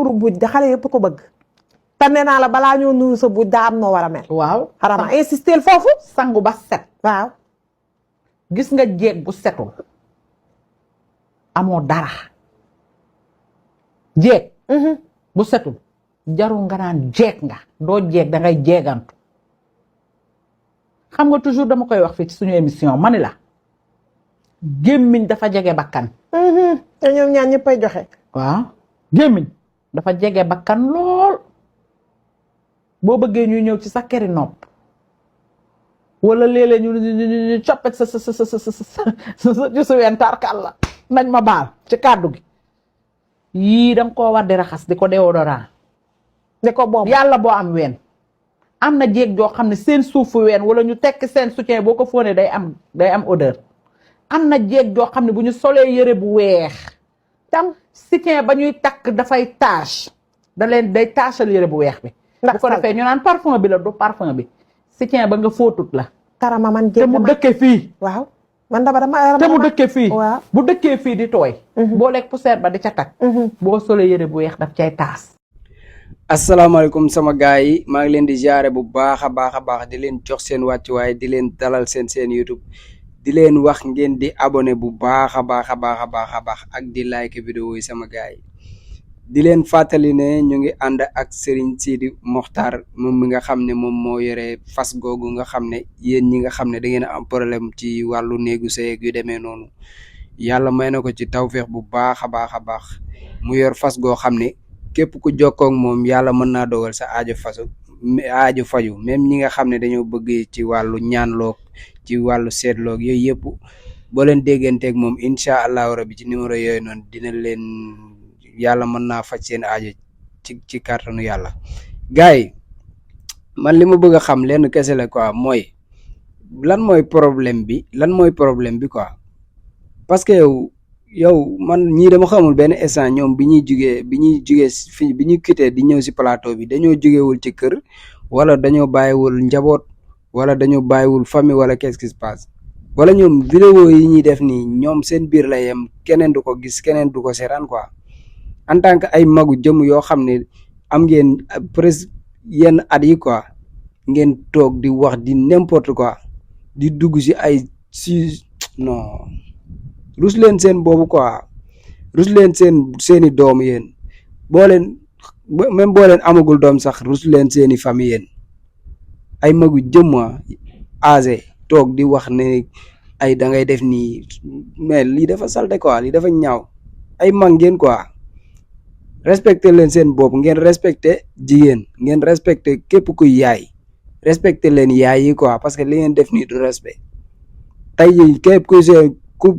nuuru buj da xale yëpp ko bëgg te nee naa la balaa ñoo nuuru sa buj daa am noo war a mel waaw xarama insister foofu sangu ba set waaw gis nga jeeg bu setul amoo dara jeeg bu setul jarul nga naan jeeg nga doo jeeg da ngay jeegantu xam nga toujours dama koy wax fii ci suñu émission mani la gémmiñ dafa jege bakkan te ñoom ñaan ñëppay joxe waaw gémmiñ dafa jege bakkan lool boo bëggee ñuy ñëw ci sa keri nopp wala léeg-léeg ñu coppet sa jusu ween tarkal la nañ ma baal ci kàddu gi yii danga koo war di raxas di ko déodorant di ko boobu yàlla boo am ween am na jéeg joo xam ne seen suufu ween wala ñu tekk seen soutien boo ko fóonee day am odeur am na jéeg joo xam ne bu ñu solee yëre bu weex tam soutien ba ñuy takk dafay tache day taachal yëre bu weex bi bu ko defee ñu naan parfum bi la du parfum bi soutien ba nga fóotut la karama man te mu dëkke fii waaw man dama te mu dëkke fii waaw bu dëkkee fii di tooy boo lekk poussière ba di ca takk boo solee yëre bu weex daf cay taas asalaamaaleykum sama gaay yi maa ngi leen di jaare bu baax a baax di leen jox seen wàccuwaay di leen dalal seen YouTube di leen wax ngeen di abonné bu baax a baax ak di like vidéo yi sama gaay yi di leen fàttali ne ñu ngi ànd ak Serigne Sidi Mokhtar moom mi nga xam ne moom moo yore fas googu nga xam ne yéen ñi nga xam ne da ngeen a am problème ci wàllu néegu sëy yu demee noonu yàlla may na ko ci tawféex bu baax a baax mu yor fas goo xam ne képp ku jokkoo ak moom yàlla mën naa dogal sa aajo faju même ñi nga xam ne dañoo bëgg ci wàllu ñaanloog ci wàllu seetloog yooyu yëpp boo leen dégganteeg moom incha allahu rabi ci numéro yooyu noonu dina leen yàlla mën naa faj seen aajo ci kàttanu yàlla. gars yi man li ma bëgg a xam lenn kese la quoi mooy lan mooy problème bi quoi parce que yow man ñii dama xamul benn instant ñoom bi ñuy jugee fii bi ñuy quitté di ñëw si plateau bi dañoo jugewul ci kër wala dañoo bàyyiwul njaboot wala dañoo bàyyiwul famille wala qu'est-ce qui se passe wala ñoom vidéo yi ñuy def nii ñoom seen biir la yem keneen du ko gis keneen du ko seetaan quoi en tant que ay magu jëm yoo xam ne am ngeen presque yenn at yi quoi ngeen toog di wax di n'importe quoi di dugg si ay non rus leen seen boobu quoi rus leen seeni doom yéen boo leen même boo leen amagul doom sax rus leen seeni famille yéen ay magu jëmma âgé toog di wax ne ay da ngay def nii mais lii dafa salte quoi lii dafa ñaaw ay mag ngeen quoi respecté leen seen bopp ngeen respecté jigéen ngeen respecté képp kuy yaay respecté leen yaay yi quoi parce que li ngeen def nii du respect tey képp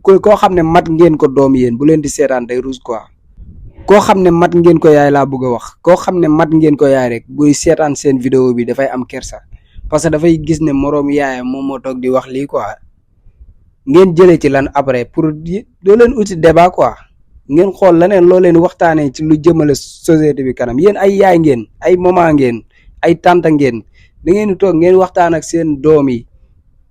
kuy koo xam ne mat ngeen ko doom yéen bu leen di seetaan day ruus quoi koo xam ne mat ngeen ko yaay laa bëgg a wax koo xam ne mat ngeen ko yaay rek buy seetaan seen vidéo bi dafay am kersa parce que dafay gis ne moroom yaayam moom moo toog di wax lii quoi ngeen jëlee ci lan après pour doo leen uti débat quoi ngeen xool leneen loo leen waxtaanee ci lu jëmale société bi kanam yéen ay yaay ngeen ay maman ngeen ay tante ngeen da ngeen di toog ngeen waxtaan ak seen doom yi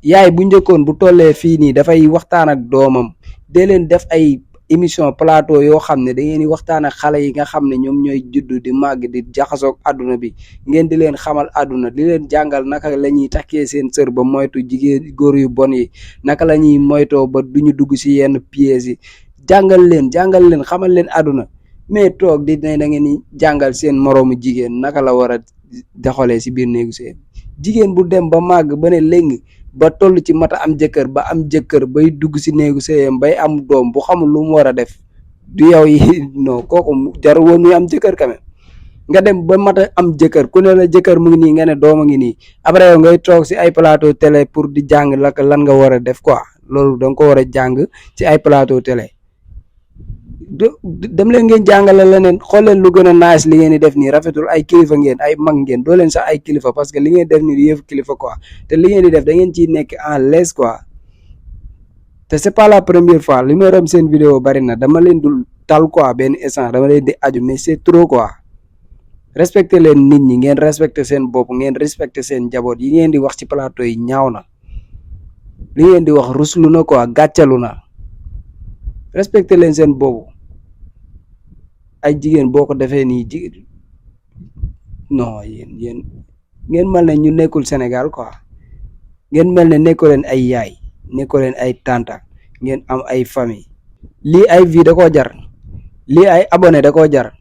yaay bu njëkkoon bu tollee fii nii dafay waxtaan ak doomam dee leen def ay émission plateau yoo xam ne da ngeen di waxtaan ak xale yi nga xam ne ñoom ñooy juddu di màgg di jaxasoog àdduna bi ngeen di leen xamal àdduna di leen jàngal naka la ñuy takkee seen sër ba moytu jigéen góor yu bon yi naka la ñuy moytoo ba duñu dugg si yenn pièges yi jàngal leen xamal leen àdduna mais toog di ne da ngeen di jàngal seen moroomu jigéen naka la war a doxalee si biir néegu seen jigéen bu dem ba màgg ba ne léegi ba toll ci mata am jëkkër ba am jëkkër bay dugg si néegu sëyam bay am doom bu xamul lu mu war a def du yow yi non kooku jarul woon muy am jëkkër quand même nga dem ba mata am jëkkër ku ne la jëkkër mu ngi nii nga ne doom a ngi nii après yow ngay toog si ay plateau télé pour di jàng lan nga war a def quoi loolu da nga ko war a jàng ci ay plateau télé dem leen ngeen jàngale leneen xool leen lu gën a nice li ngeen di def nii rafetul ay kilifa ngeen ay mag ngeen doo leen sax ay kilifa parce que li ngeen def nii du yëf kilifa quoi te li ngeen di def da ngeen ciy nekk en l'aise quoi te c'est pas la première fois li ma ram seen vidéo bari na dama leen dul tal quoi benn instant dama leen di aju mais c'est trop quoi respecté leen nit ñi ngeen respecté seen bopp ngeen respecté seen njaboot yi ngeen di wax ci plateau yi ñaaw na li ngeen di wax ruslu na quoi gàccalu na respecté leen seen bopp ay jigéen boo ko defee nii non yéen ngeen mel ne ñu nekkul Sénégal quoi ngeen mel ne nekkoo leen ay yaay nekkoo leen ay tanta ngeen am ay famille lii ay vie da koo jar lii ay abonné da koo jar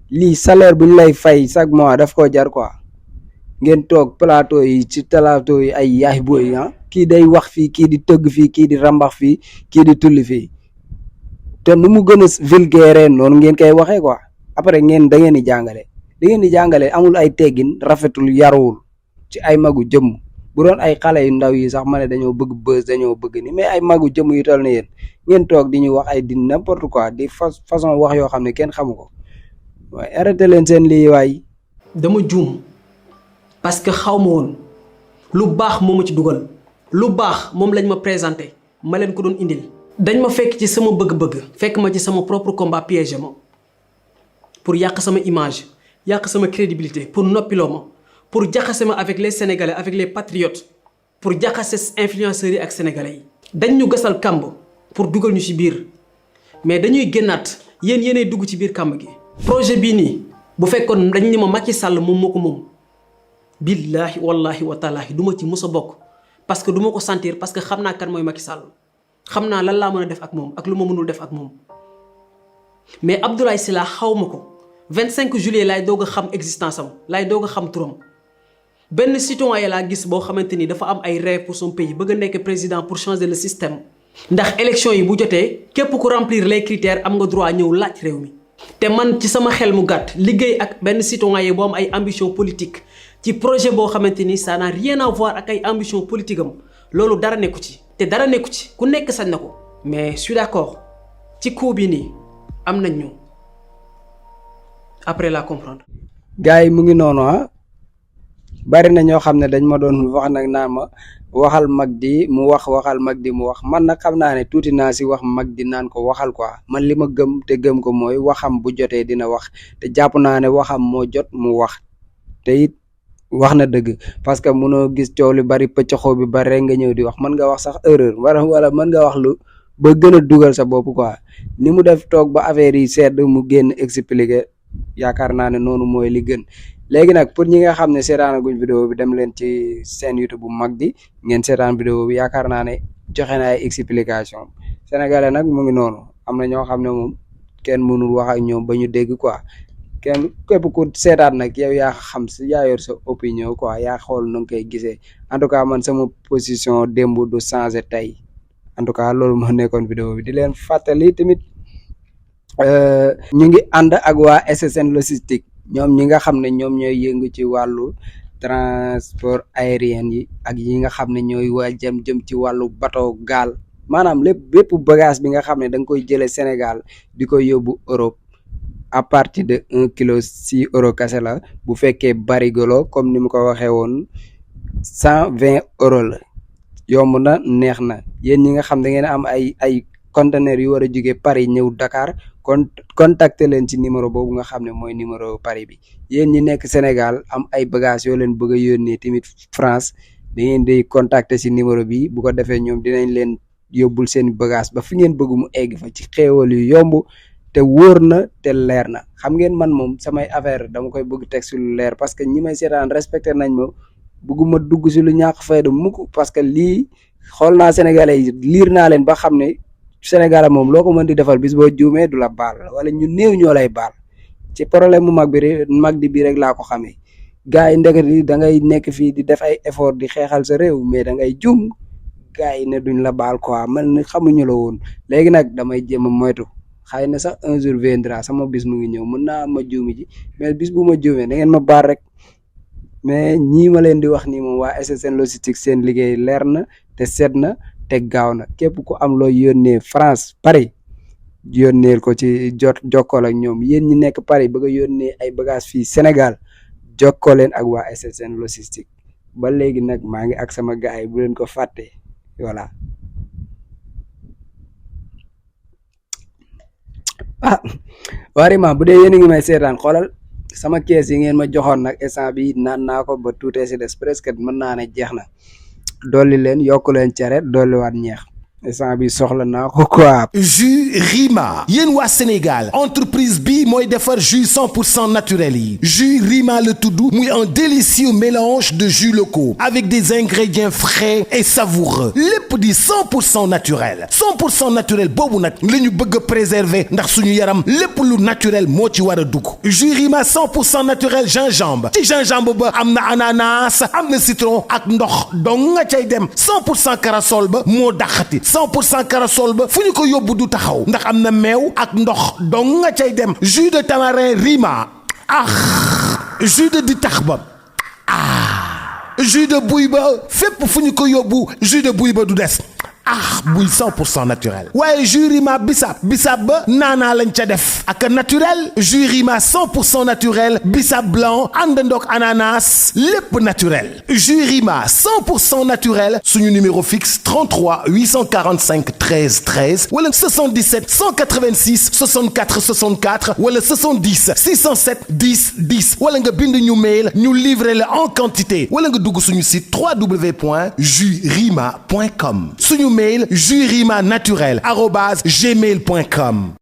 lii salaire bu ñu lay fay chaque mois daf koo jar quoi ngeen toog plateau yi ci plateau yi ay yaay booy kii day wax fii kii di tëgg fii kii di rambax fii kii di tulli fii te nu mu gën a vulgaire noonu ngeen koy waxee quoi après ngeen da ngeen di jàngale amul ay teggin rafetul yaruwul ci ay magu jëmm bu doon ay xale yu ndaw yi sax ma ne dañoo bëgg buzz dañoo bëgg ni mais ay magu jëmm yu toll ne yéen ngeen toog di ñu wax ay di n'importe quoi di façon wax yoo xam ne kenn xamu ko waaye arrêté leen seen lii waay. dama juum parce que xaw ma woon lu baax moo ma ci dugal lu baax moom lañ ma présenté ma leen ko doon indil. dañ ma fekk ci sama bëgg-bëgg fekk ma ci sama propre combat piégé ma pour yàq sama image yàq sama crédibilité pour noppiloo ma pour jaxase ma avec les sénégalais avec les patriotes pour jaxase influenceurs yi ak sénégalais yi. dañ ñu gasal kàmb pour dugal ñu ci biir mais dañuy génnaat yéenay dugg ci biir kàmb gi. projet bii nii bu fekkoon dañ ni ma Macky Sall moom moo ko moom billaahi wallaahi wa taalaahi du ma ci mës a bokk parce que du ma ko sentir parce que xam naa kan mooy Macky Sall xam naa lan laa mën a def ak moom ak lu ma mënul def ak moom mais Abdoulaye Sylla xaw ma ko 25 juillet laay doog a xam existence am laay doog a xam turam benn citoyen laa gis boo xamante ni dafa am ay rêve pour son pays bëgg a nekk président pour changer le système ndax élection yi bu jotee képp ku remplir les critères am nga droit ñëw laaj réew mi. te man ci sama xel mu gàtt liggéey ak benn citoyen boo am ay ambition politique ci projet boo xamante ni ça n'a rien à voir ak ay ambition politique am loolu dara nekku ci te dara nekku ci ku nekk sañ na ko. mais je suis d'accord ci coup bi nii am nañ ñu après la comprendre. gars yi mu ngi noonu bari na ñoo xam ne dañ ma doon wax nag naa ma waxal Magdi mu wax waxal Magdi mu wax man nag xam naa ne tuuti naa si wax Magdi naan ko waxal quoi man li ma gëm te gëm ko mooy waxam bu jotee dina wax te jàpp naa ne waxam moo jot mu wax te it wax na dëgg parce que mënoo gis coow li bari pëccxoo bi bari rek nga ñëw di wax mën nga wax sax erreur wala mën nga wax lu ba gën a dugal sa bopp quoi ni mu def toog ba affaire yi sedd mu génn expliquer yaakaar naa ne noonu mooy li gën. léegi nag pour ñi nga xam ne seetaanaguñ vidéo bi dem leen ci seen YouTube bu Magdi ngeen seetaan vidéo bi yaakaar naa ne joxe na ay explication sénégalais nag mu ngi noonu am na ñoo xam ne moom kenn mënul wax ak ñoom ba ñu dégg quoi kenn képp ku seetaat nag yow yaa xam si yaa yor sa opinion quoi yaa xool nu nga koy gisee en tout cas man sama position démb du changé tey en tout cas loolu moo nekkoon vidéo bi di leen fàttali tamit ñu ngi ànd ak waa SSN logistique ñoom ñi nga xam ne ñoom ñooy yëngu ci wàllu transport aérien yi ak yi nga xam ne ñooy waa jëm ci wàllu bateau gaal maanaam bépp bagage bi nga xam ne da nga koy jëlee Sénégal di koy yóbbu Europe à partir de 1 kilo 6 euros kese la bu fekkee barigolo comme ni mu ko waxee woon 120 euros la yomb na neex na yéen ñi nga xam da ngeen am ay conteneurs yu war a jóge Paris ñëw Dakar kon contacter leen ci numéro boobu nga xam ne mooy numéro Paris bi yéen ñi nekk Sénégal am ay bagages yoo leen bëgg a yónnee tamit France da ngeen di contacter ci numéro bi bu ko defee ñoom dinañ leen yóbbul seen bagage ba fi ngeen bëgg mu egg fa ci xéewal yu yomb te wóor na te leer na xam ngeen man moom samay affaire dama koy bëgg teg ci lu leer parce que ñi may seetaan respecté nañ ma bëgguma dugg ci lu ñàkk fayda mukk parce que lii xool naa Sénégalais yi liir naa leen ba xam ne Sénégal moom loo ko mën di defal bis boo juumee du la baal wala ñu néew ñoo lay baal ci problème mu Magdi bi rek laa ko xamee gars yi ndeket yi da ngay nekk fii di def ay effort di xeexal sa réew mais da ngay juum gars yi ne duñ la baal quoi man xamuñu la woon léegi nag damay jéem a moytu xëy na sax un jour viendra sama bis mu ngi ñëw mën naa ma juumi ji mais bis bu ma juumee da ngeen ma baal rek mais ñii ma leen di wax nii moom waa SSN logistique seen liggéey leer na te set na te gaaw na képp ku am loo yónnee France Paris yónneel ko ci jokkool ak ñoom yéen ñi nekk Paris bëgg a yónnee ay bagages fii Sénégal jokkoo leen ak waa SSN logistique ba léegi nag maa ngi ak sama gars yi bu leen ko fàtte voilà. Warima bu dee yéen a ngi may seetaan xoolal sama kees yi ngeen ma joxoon nag instant bi naan naa ko ba tuutee si des presque mën naa ne jeex na dolli leen yokk leen cere dolliwaat ñeex instant bi soxla naa ko quoi. jus Rima yéen waa Sénégal entreprise bi mooy defar jus 100% naturel yi jus Rima la tudd muy un délicieux mélange de jus locaux avec des ingrédients frais et savoureux lépp di 100% naturel 100% naturel boobu nag la ñu bëgg a préserver ndax suñu yaram lépp lu naturel moo ci war a dugg jus Rima 100% naturel gingembre ci gingembre ba am na ananas am na citron ak ndox dong nga cay dem 100% corossol ba moo daxati 100% corossol ba fu ñu ko yóbbu du taxaw ndax am na meew ak ndox dong nga cay dem jus de tamarin Rima jus de ditax ba jus de buy ba fépp fu ñu ko yóbbu jus de buy ba du des buy 100% naturel waaye jus Rima bissap ba naanaa lañ ca def ak naturel jus Rima 100% naturel bissap blanc àndandoog ananas lépp naturel jus Rima 100% naturel suñu numéro fixe 33 845 13 13 wala 77 186 64 64 wala 70 607 10 10 wala nga bind ñu mail ñu livrer la en quantité wala nga dugg suñu site www.jusrima.com suñu mail jusrima naturel @gmail.com